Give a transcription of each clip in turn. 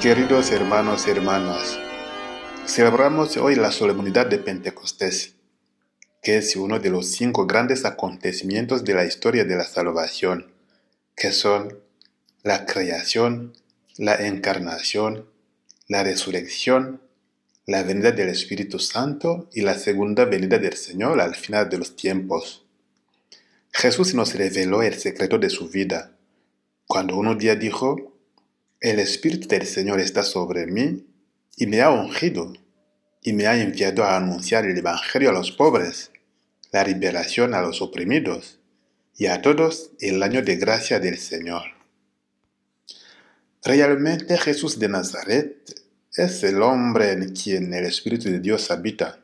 Queridos hermanos y hermanas, celebramos hoy la solemnidad de Pentecostés, que es uno de los 5 grandes acontecimientos de la historia de la salvación, que son la creación, la encarnación, la resurrección, la venida del Espíritu Santo y la segunda venida del Señor al final de los tiempos. Jesús nos reveló el secreto de su vida, cuando un día dijo: el Espíritu del Señor está sobre mí y me ha ungido y me ha enviado a anunciar el Evangelio a los pobres, la liberación a los oprimidos y a todos el año de gracia del Señor. Realmente Jesús de Nazaret es el hombre en quien el Espíritu de Dios habita.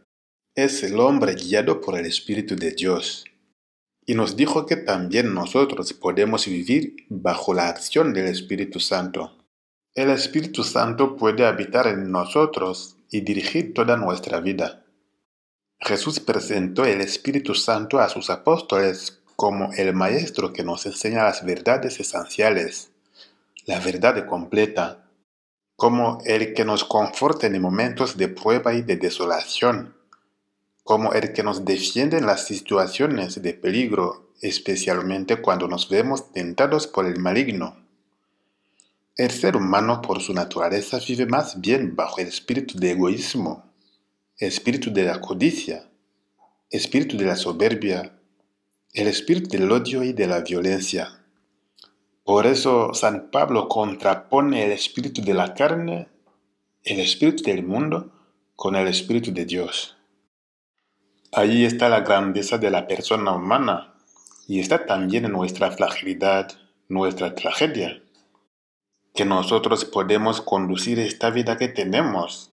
Es el hombre guiado por el Espíritu de Dios. Y nos dijo que también nosotros podemos vivir bajo la acción del Espíritu Santo. El Espíritu Santo puede habitar en nosotros y dirigir toda nuestra vida. Jesús presentó el Espíritu Santo a sus apóstoles como el Maestro que nos enseña las verdades esenciales, la verdad completa, como el que nos conforta en momentos de prueba y de desolación, como el que nos defiende en las situaciones de peligro, especialmente cuando nos vemos tentados por el maligno. El ser humano por su naturaleza vive más bien bajo el espíritu de egoísmo, espíritu de la codicia, espíritu de la soberbia, el espíritu del odio y de la violencia. Por eso San Pablo contrapone el espíritu de la carne, el espíritu del mundo, con el espíritu de Dios. Ahí está la grandeza de la persona humana y está también nuestra fragilidad, nuestra tragedia, que nosotros podemos conducir esta vida que tenemos,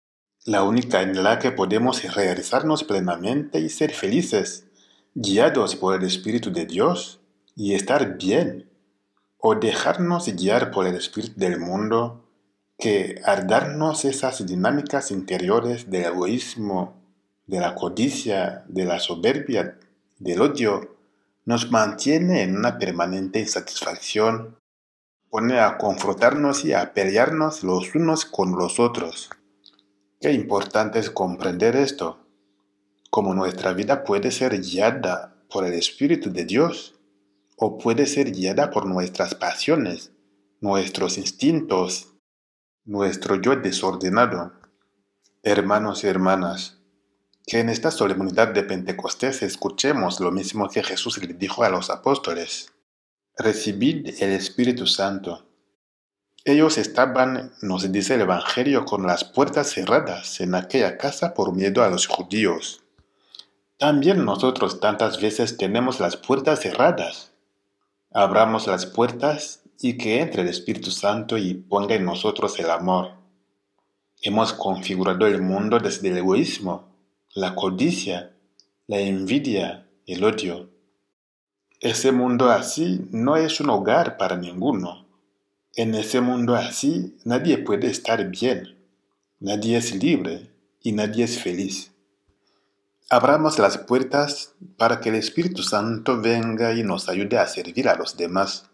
la única en la que podemos realizarnos plenamente y ser felices, guiados por el Espíritu de Dios y estar bien, o dejarnos guiar por el Espíritu del mundo, que al darnos esas dinámicas interiores del egoísmo, de la codicia, de la soberbia, del odio, nos mantiene en una permanente insatisfacción, pone a confrontarnos y a pelearnos los unos con los otros. Qué importante es comprender esto, como nuestra vida puede ser guiada por el Espíritu de Dios o puede ser guiada por nuestras pasiones, nuestros instintos, nuestro yo desordenado. Hermanos y hermanas, que en esta solemnidad de Pentecostés escuchemos lo mismo que Jesús le dijo a los apóstoles: recibid el Espíritu Santo. Ellos estaban, nos dice el Evangelio, con las puertas cerradas en aquella casa por miedo a los judíos. También nosotros tantas veces tenemos las puertas cerradas. Abramos las puertas y que entre el Espíritu Santo y ponga en nosotros el amor. Hemos configurado el mundo desde el egoísmo, la codicia, la envidia, el odio. Ese mundo así no es un hogar para ninguno. En ese mundo así nadie puede estar bien, nadie es libre y nadie es feliz. Abramos las puertas para que el Espíritu Santo venga y nos ayude a servir a los demás,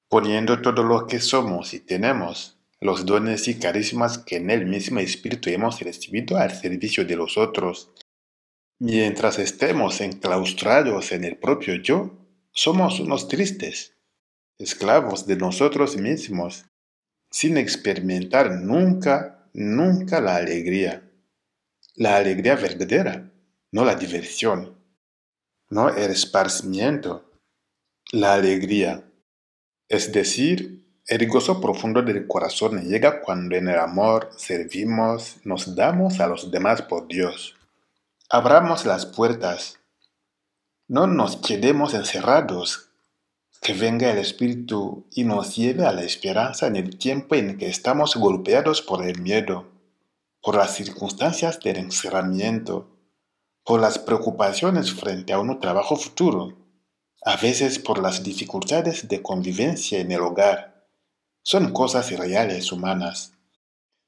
poniendo todo lo que somos y tenemos, los dones y carismas que en el mismo Espíritu hemos recibido al servicio de los otros. Mientras estemos enclaustrados en el propio yo, somos unos tristes, esclavos de nosotros mismos, sin experimentar nunca la alegría verdadera, no la diversión, no el esparcimiento, la alegría, es decir, el gozo profundo del corazón llega cuando en el amor servimos, nos damos a los demás por Dios. Abramos las puertas, no nos quedemos encerrados. Que venga el Espíritu y nos lleve a la esperanza en el tiempo en que estamos golpeados por el miedo, por las circunstancias del encerramiento, por las preocupaciones frente a un trabajo futuro, a veces por las dificultades de convivencia en el hogar. Son cosas reales humanas.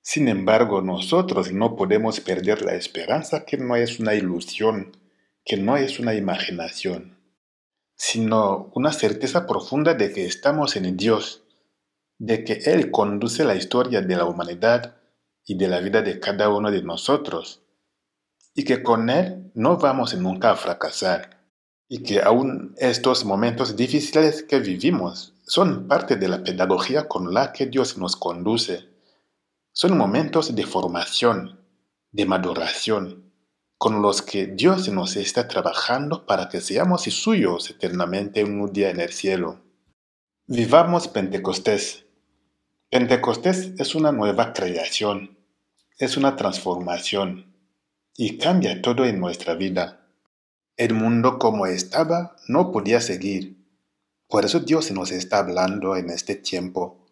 Sin embargo, nosotros no podemos perder la esperanza, que no es una ilusión, que no es una imaginación, sino una certeza profunda de que estamos en Dios, de que Él conduce la historia de la humanidad y de la vida de cada uno de nosotros, y que con Él no vamos nunca a fracasar, y que aún estos momentos difíciles que vivimos son parte de la pedagogía con la que Dios nos conduce. Son momentos de formación, de maduración, con los que Dios nos está trabajando para que seamos suyos eternamente un día en el cielo. Vivamos Pentecostés. Pentecostés es una nueva creación, es una transformación y cambia todo en nuestra vida. El mundo como estaba no podía seguir. Por eso Dios nos está hablando en este tiempo.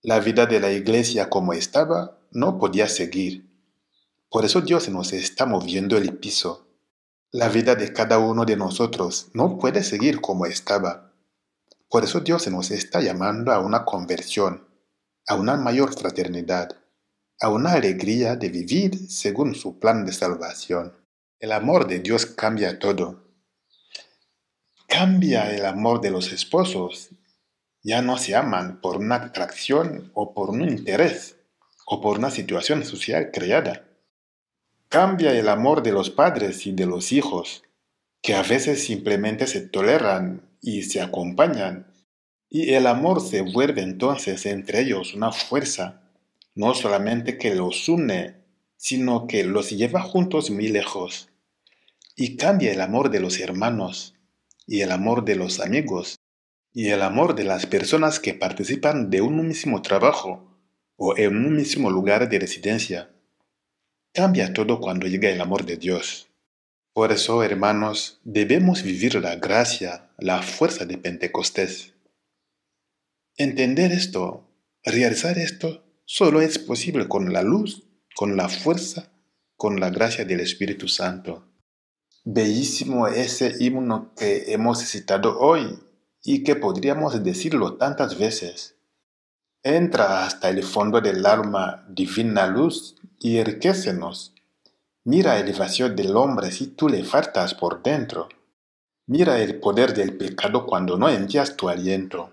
La vida de la iglesia como estaba no podía seguir. Por eso Dios nos está moviendo el piso. La vida de cada uno de nosotros no puede seguir como estaba. Por eso Dios nos está llamando a una conversión, a una mayor fraternidad, a una alegría de vivir según su plan de salvación. El amor de Dios cambia todo. Cambia el amor de los esposos. Ya no se aman por una atracción o por un interés o por una situación social creada. Cambia el amor de los padres y de los hijos, que a veces simplemente se toleran y se acompañan, y el amor se vuelve entonces entre ellos una fuerza, no solamente que los une, sino que los lleva juntos muy lejos. Y cambia el amor de los hermanos, y el amor de los amigos, y el amor de las personas que participan de un mismo trabajo o en un mismo lugar de residencia. Cambia todo cuando llega el amor de Dios. Por eso, hermanos, debemos vivir la gracia, la fuerza de Pentecostés. Entender esto, realizar esto, solo es posible con la luz, con la fuerza, con la gracia del Espíritu Santo. Bellísimo ese himno que hemos citado hoy y que podríamos decirlo tantas veces. Entra hasta el fondo del alma, divina luz, y enriquécenos. Mira el vacío del hombre si tú le faltas por dentro. Mira el poder del pecado cuando no envías tu aliento.